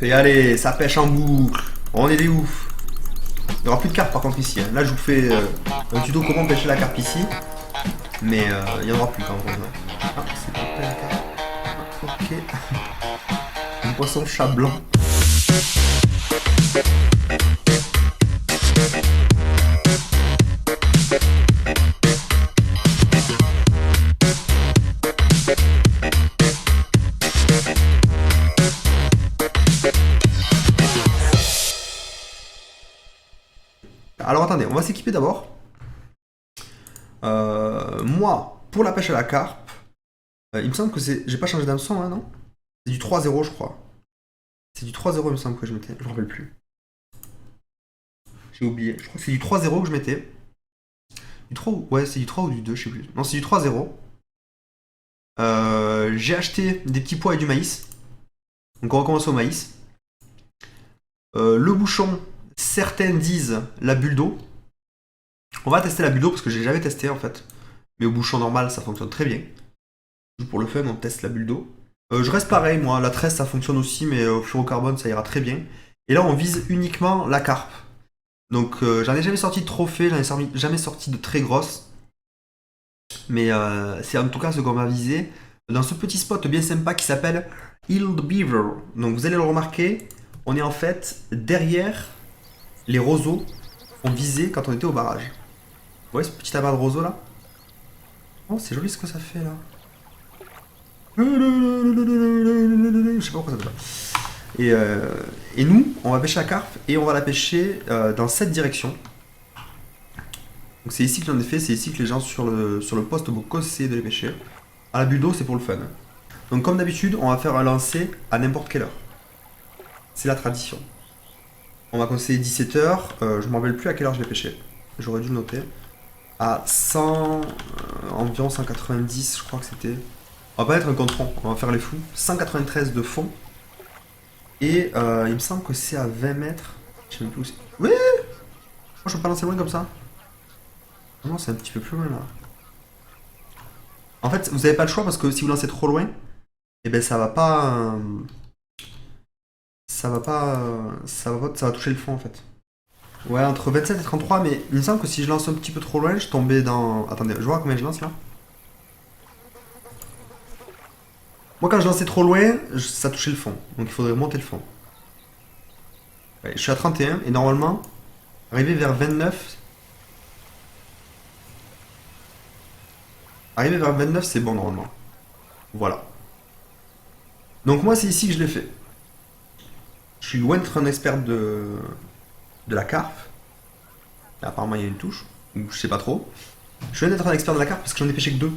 Et allez, ça pêche en boucle. On est des ouf. Il n'y aura plus de carpe par contre ici. Hein. Là, je vous fais un tuto comment pêcher la carpe ici. Mais il n'y en aura plus quand même. Ah, c'est pas la carpe. Ok. Un poisson chat blanc. Alors attendez, on va s'équiper d'abord. Moi, pour la pêche à la carpe, il me semble que c'est. J'ai pas changé d'hameçon, hein, non? C'est du 3-0, je crois. C'est du 3-0, il me semble que je mettais. Je me rappelle plus. J'ai oublié. Je crois que c'est du 3-0 que je mettais. Du 3 ou... Ouais, c'est du 3 ou du 2, je sais plus. Non, c'est du 3-0. J'ai acheté des petits pois et du maïs. Donc on recommence au maïs. Le bouchon, certains disent la bulle d'eau. On va tester la bulle d'eau parce que j'ai jamais testé en fait. Mais au bouchon normal, ça fonctionne très bien. Pour le fun, on teste la bulle d'eau. Je reste pareil, moi. La tresse, ça fonctionne aussi, mais au fluorocarbone, ça ira très bien. Et là, on vise uniquement la carpe. Donc, j'en ai jamais sorti de trophée, j'en ai jamais sorti de très grosse. Mais c'est en tout cas ce qu'on va viser dans ce petit spot bien sympa qui s'appelle Healed Beaver. Donc, vous allez le remarquer, on est en fait derrière les roseaux qu'on visait quand on était au barrage. Vous voyez ce petit amas de roseaux là? Oh, c'est joli ce que ça fait là. Je sais pas pourquoi ça fait ça. Et nous, on va pêcher la carpe et on va la pêcher dans cette direction. Donc c'est ici que j'en ai fait, c'est ici que les gens sur le poste vont conseiller de les pêcher. À la bulle d'eau, c'est pour le fun. Donc comme d'habitude, on va faire un lancer à n'importe quelle heure. C'est la tradition. On va conseiller 17h, je m'en rappelle plus à quelle heure je l'ai pêché. J'aurais dû le noter. À 100, environ 190, je crois que c'était. On va pas être un contron, on va faire les fous. 193 de fond. Et il me semble que c'est à 20 mètres. Je sais même plus où c'est. Oui. Moi je peux pas lancer loin comme ça. Non, c'est un petit peu plus loin là. En fait, vous avez pas le choix parce que si vous lancez trop loin, et ben ça va pas. Ça va toucher le fond en fait. Ouais, entre 27 et 33, mais il me semble que si je lance un petit peu trop loin, je tombais dans. Attendez, je vois combien je lance là. Moi, quand je lançais trop loin, ça touchait le fond. Donc il faudrait monter le fond. Ouais, je suis à 31 et normalement, arriver vers 29. Arriver vers 29, c'est bon normalement. Voilà. Donc moi, c'est ici que je l'ai fait. Je suis loin d'être un expert de la carpe. Apparemment, il y a une touche. Ou je sais pas trop. Je suis loin d'être un expert de la carpe parce que j'en ai pêché que deux.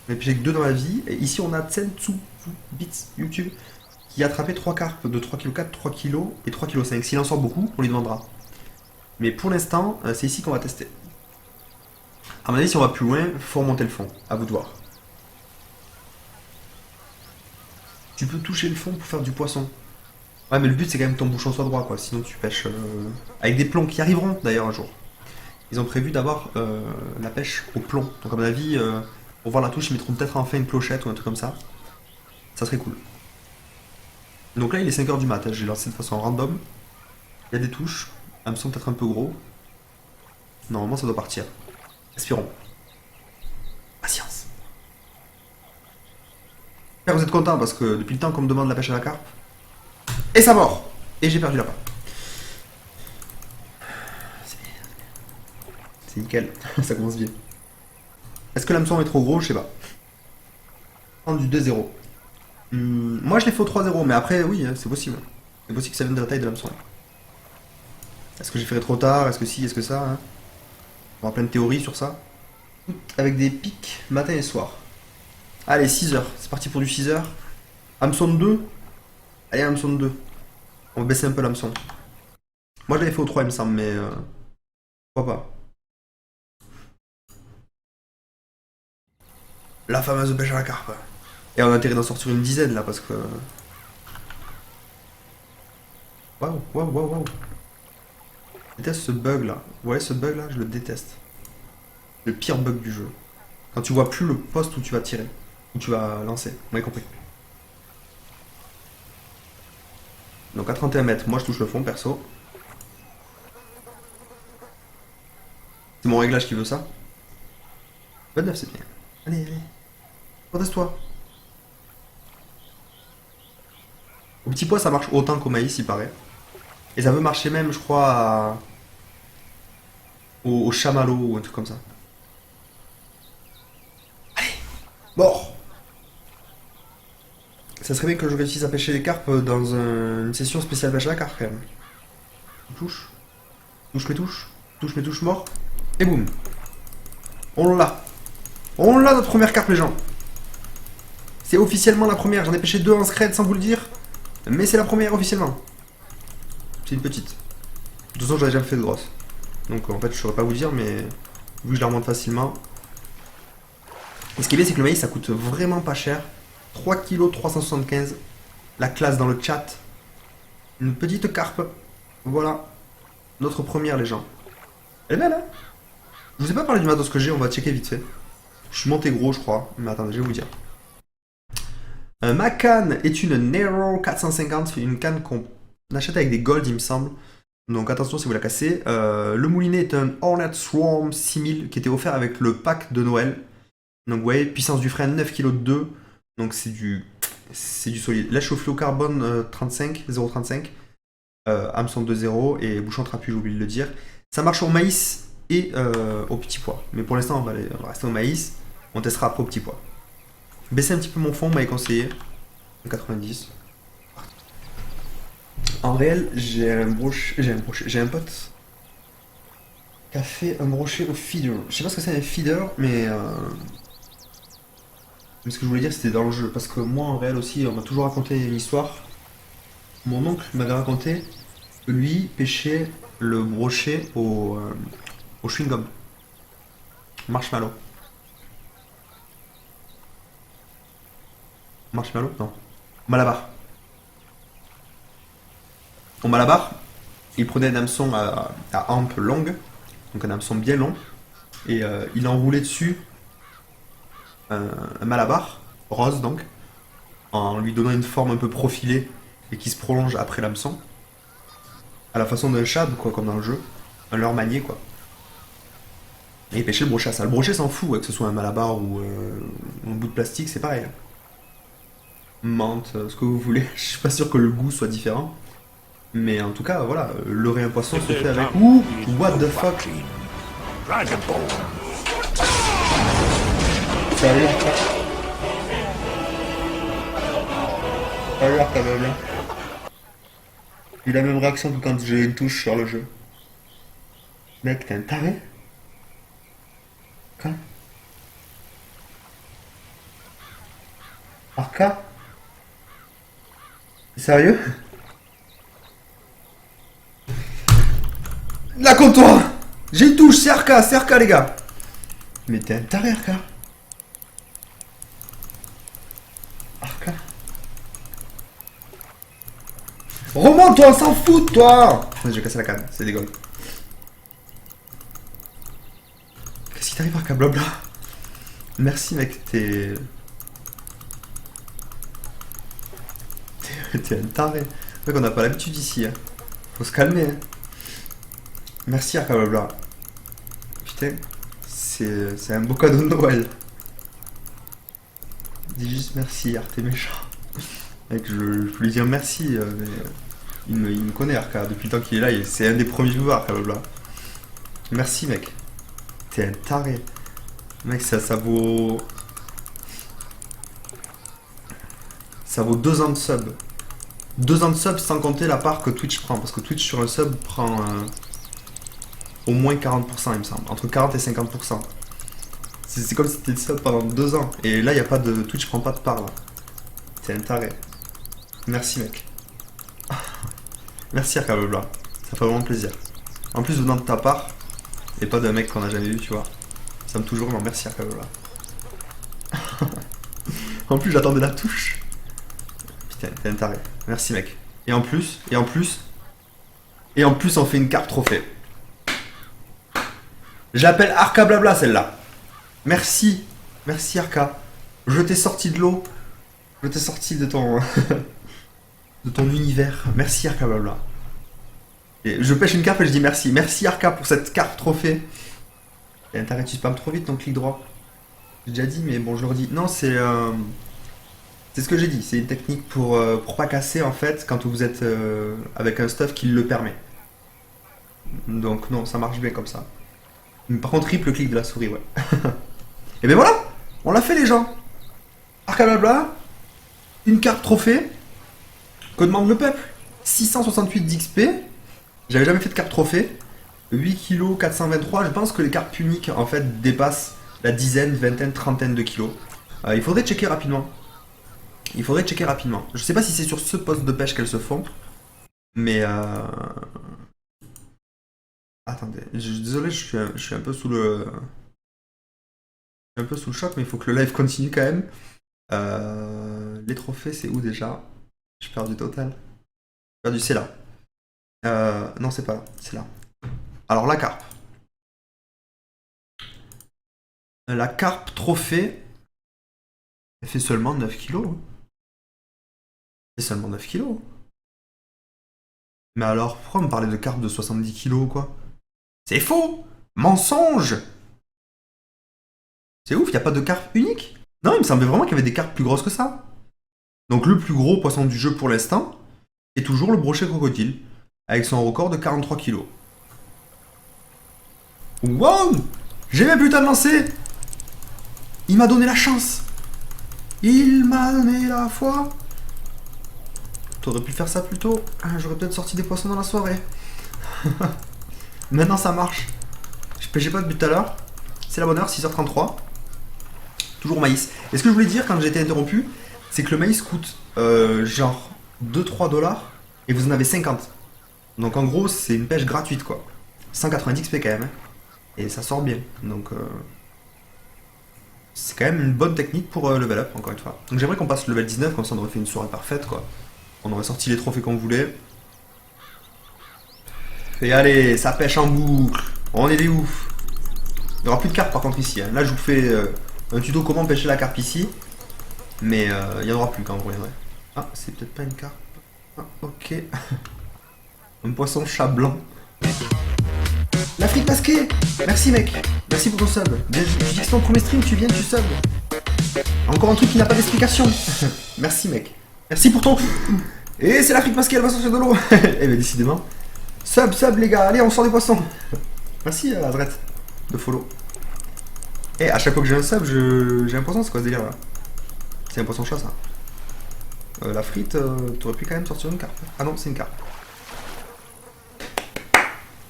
J'en ai pêché que deux dans la vie. Et ici, on a Tsensu Bits YouTube qui a attrapé 3 carpes de 3,4 kg, 3 kg et 3,5 kg. S'il en sort beaucoup, on lui demandera. Mais pour l'instant, c'est ici qu'on va tester. À mon avis, si on va plus loin, faut remonter le fond. À vous de voir. Tu peux toucher le fond pour faire du poisson. Ouais, mais le but c'est quand même que ton bouchon soit droit, quoi. Sinon tu pêches avec des plombs qui arriveront d'ailleurs un jour. Ils ont prévu d'avoir la pêche au plomb. Donc à mon avis, pour voir la touche, ils mettront peut-être enfin une clochette ou un truc comme ça. Ça serait cool. Donc là, il est 5h du mat. J'ai lancé de façon random. Il y a des touches. Elles me sont peut-être un peu gros. Normalement, ça doit partir. Espérons. Patience. J'espère que vous êtes contents parce que depuis le temps qu'on me demande la pêche à la carpe. Et ça mord. Et j'ai perdu la part. C'est nickel. Ça commence bien. Est-ce que l'hameçon est trop gros? Je sais pas. Prendre du 2-0. Moi je l'ai fait au 3-0, mais après oui, hein, c'est possible. C'est possible que ça vienne de la taille de l'hameçon. Est-ce que j'ai fait trop tard? Est-ce que si? Est-ce que ça hein? On aura plein de théories sur ça. Avec des pics matin et soir. Allez, 6h. C'est parti pour du 6h. Hameçon de 2. Allez, hameçon de 2. On va baisser un peu l'hameçon. Moi je l'avais fait au 3 il me semble, mais pourquoi pas. La fameuse pêche à la carpe. Et on a intérêt d'en sortir une dizaine là parce que. Waouh, waouh, waouh, waouh. Je déteste ce bug là. Ouais, ce bug là, je le déteste. Le pire bug du jeu. Quand tu vois plus le poste où tu vas tirer, où tu vas lancer. Vous m'avez compris. Donc à 31 mètres, moi je touche le fond perso. C'est mon réglage qui veut ça. 29 c'est bien. Allez, allez. Proteste-toi. Au petit pois ça marche autant qu'au maïs il paraît. Et ça peut marcher même je crois au chamallow ou un truc comme ça. Allez. Mort. Ça serait bien que je réussisse à pêcher les carpes dans une session spéciale pêche à la carpe quand même. Touche. Touche mes touches. Touche mes touches mort. Et boum. On l'a. On l'a notre première carpe les gens. C'est officiellement la première. J'en ai pêché 2 en scred sans vous le dire. Mais c'est la première officiellement. C'est une petite. De toute façon j'avais jamais fait de grosse. Donc en fait je saurais pas vous dire mais vu que je la remonte facilement. Et ce qui est bien c'est que le maïs ça coûte vraiment pas cher. 3 kg 375. La classe dans le chat. Une petite carpe. Voilà. Notre première les gens. Elle est belle hein. Je vous ai pas parlé du matos que j'ai, on va checker vite fait. Je suis monté gros je crois. Mais attendez je vais vous dire. Ma canne est une Nero 450. C'est une canne qu'on achète avec des golds il me semble. Donc attention si vous la cassez. Le moulinet est un Hornet Swarm 6000 qui était offert avec le pack de Noël. Donc vous voyez, puissance du frein 9 kg de 2. Donc c'est du solide. Là je suis au fluocarbone 35, 0,35. Hameçon 2,0 et bouchon trapu, j'ai oublié de le dire. Ça marche au maïs et au petit pois. Mais pour l'instant on va rester au maïs. On testera après au petit pois. Baisser un petit peu mon fond, on m'avait conseillé. 90. En réel, j'ai un pote qui a fait un brochet au feeder. Je sais pas ce que c'est un feeder, mais ce que je voulais dire c'était dans le jeu. Parce que moi en réel aussi, on m'a toujours raconté une histoire. Mon oncle m'avait raconté que lui pêchait le brochet au chewing-gum. Marshmallow. Marshmallow? Non. Malabar. Au Malabar, il prenait un hameçon à hampe longue, donc un hameçon bien long, et il enroulait dessus un Malabar, rose donc, en lui donnant une forme un peu profilée et qui se prolonge après l'hameçon, à la façon d'un shad, quoi, comme dans le jeu, un leurre manié, quoi. Et il pêchait le brochet à ça. Le brochet s'en fout, que ce soit un Malabar ou un bout de plastique, c'est pareil. Menthe, ce que vous voulez. Je suis pas sûr que le goût soit différent. Mais en tout cas, voilà, leurrer un poisson se fait avec... Ouh, what the fuck. Sérieux, alors, quand même. Il a la même réaction que quand j'ai une touche sur le jeu. Mec, t'es un taré? Quoi? Arca? Sérieux? Là contre toi! J'ai une touche, c'est Arca les gars! Mais t'es un taré Arca? Arca? Remonte toi, on s'en fout toi! J'ai cassé la canne, c'est des gommes. Qu'est-ce qui t'arrive Arca, blabla? Merci mec, t'es un taré. Mec, on n'a pas l'habitude ici. Hein. Faut se calmer. Hein. Merci Arca blabla. Putain, c'est un beau cadeau de Noël. Dis juste merci, Arc, t'es méchant. Mec, je peux lui dire merci, mais il me connaît Arca depuis le temps qu'il est là. C'est un des premiers viewers Arca blabla. Merci mec. T'es un taré. Mec, ça vaut... Ça vaut 2 ans de sub. 2 ans de sub sans compter la part que Twitch prend. Parce que Twitch sur un sub prend au moins 40% il me semble. Entre 40 et 50%. C'est comme si c'était le sub pendant 2 ans. Et là, il n'y a pas de... Twitch prend pas de part là. C'est un taré. Merci mec. Merci Arcabebla. Ça fait vraiment plaisir. En plus venant de ta part. Et pas d'un mec qu'on a jamais vu, tu vois. Ça me touche vraiment. Merci Arcabebla. En plus, j'attendais la touche. Putain, t'es un taré. Merci mec. Et en plus, on fait une carte trophée. Je l'appelle Arca Blabla celle-là. Merci. Merci Arca. Je t'ai sorti de l'eau. Je t'ai sorti de ton... de ton univers. Merci Arca, blabla. Et je pêche une carpe et je dis merci. Merci Arca pour cette carpe trophée. Et t'arrêtes, tu spams trop vite ton clic droit. J'ai déjà dit, mais bon, je le redis. Non, c'est ce que j'ai dit. C'est une technique pour pas casser en fait quand vous êtes avec un stuff qui le permet. Donc non, ça marche bien comme ça. Mais par contre, triple clic de la souris, ouais. Et ben voilà, on l'a fait les gens. Arca blabla, une carte trophée. Que demande le peuple? 668 d'XP. J'avais jamais fait de carte trophée. 8 kg 423. Je pense que les cartes uniques en fait dépassent la dizaine, vingtaine, trentaine de kilos. Il faudrait checker rapidement. Je sais pas si c'est sur ce poste de pêche qu'elles se font. Mais attendez, désolé, je suis un peu sous le. Un peu sous le choc, mais il faut que le live continue quand même. Les trophées, c'est où déjà? J'ai perdu total. J'ai perdu, c'est là. Non, c'est pas là, c'est là. Alors, la carpe. La carpe trophée, elle fait seulement 9 kilos. C'est seulement 9 kilos. Mais alors, pourquoi me parler de carpe de 70 kilos ou quoi? C'est faux! Mensonge! C'est ouf, y a pas de carpe unique? Non, il me semblait vraiment qu'il y avait des carpes plus grosses que ça. Donc le plus gros poisson du jeu pour l'instant est toujours le brochet crocodile, avec son record de 43 kilos. Wow! J'ai même plus le temps de lancer! Il m'a donné la chance! Il m'a donné la foi! T'aurais pu faire ça plus tôt. J'aurais peut-être sorti des poissons dans la soirée. Maintenant ça marche. Je pêchais pas depuis tout à l'heure. C'est la bonne heure, 6h33. Toujours maïs. Et ce que je voulais dire quand j'ai été interrompu, c'est que le maïs coûte genre 2-3 dollars et vous en avez 50. Donc en gros, c'est une pêche gratuite quoi. 190 XP quand même. Hein. Et ça sort bien. Donc c'est quand même une bonne technique pour level up, encore une fois. Donc j'aimerais qu'on passe le level 19, comme ça on aurait fait une soirée parfaite quoi. On aurait sorti les trophées qu'on voulait. Et allez, ça pêche en boucle. On est des ouf. Il n'y aura plus de carpe par contre ici. Hein. Là je vous fais un tuto comment pêcher la carpe ici. Mais il n'y en aura plus quand vous reviendrez. Ah, c'est peut-être pas une carpe. Ah, ok. Un poisson chat blanc. L'Afrique masquée. Merci mec. Merci pour ton sub. Je dis que c'est ton premier stream, tu viens, tu sub. Encore un truc qui n'a pas d'explication. Merci mec. Merci pour ton... Et c'est l'Afrique masquée, elle va sortir de l'eau. Eh ben décidément. Sub les gars, allez on sort des poissons. Merci Adret de follow. Et à chaque fois que j'ai un sub, j'ai un poisson, c'est quoi ce délire là? C'est un poisson chat ça. La frite, t'aurais pu quand même sortir une carpe. Ah non, c'est une carpe.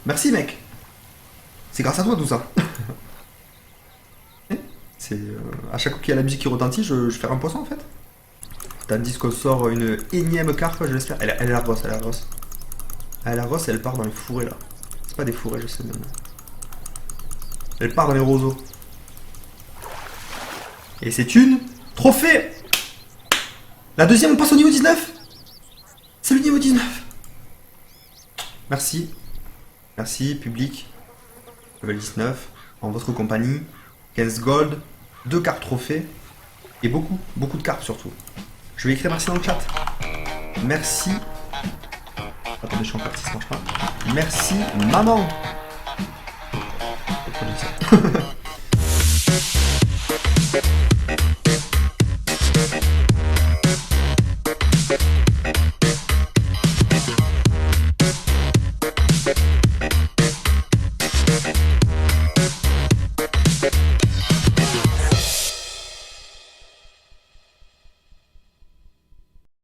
Merci mec. C'est grâce à toi tout ça. C'est à chaque fois qu'il y a la musique qui retentit, je fais un poisson en fait. Tandis qu'on sort une énième carpe, je l'espère. Elle est la grosse, elle est la grosse. Elle est la grosse et elle part dans les fourrés là. C'est pas des fourrés, je sais même. Elle part dans les roseaux. Et c'est une trophée. La deuxième, on passe au niveau 19. C'est le niveau 19. Merci. Merci, public. Level 19. En votre compagnie. 15 gold. 2 cartes trophées. Et beaucoup de cartes surtout. Je vais écrire merci dans le chat. Merci. Attendez, je suis en partie, ça marche pas. Merci, maman.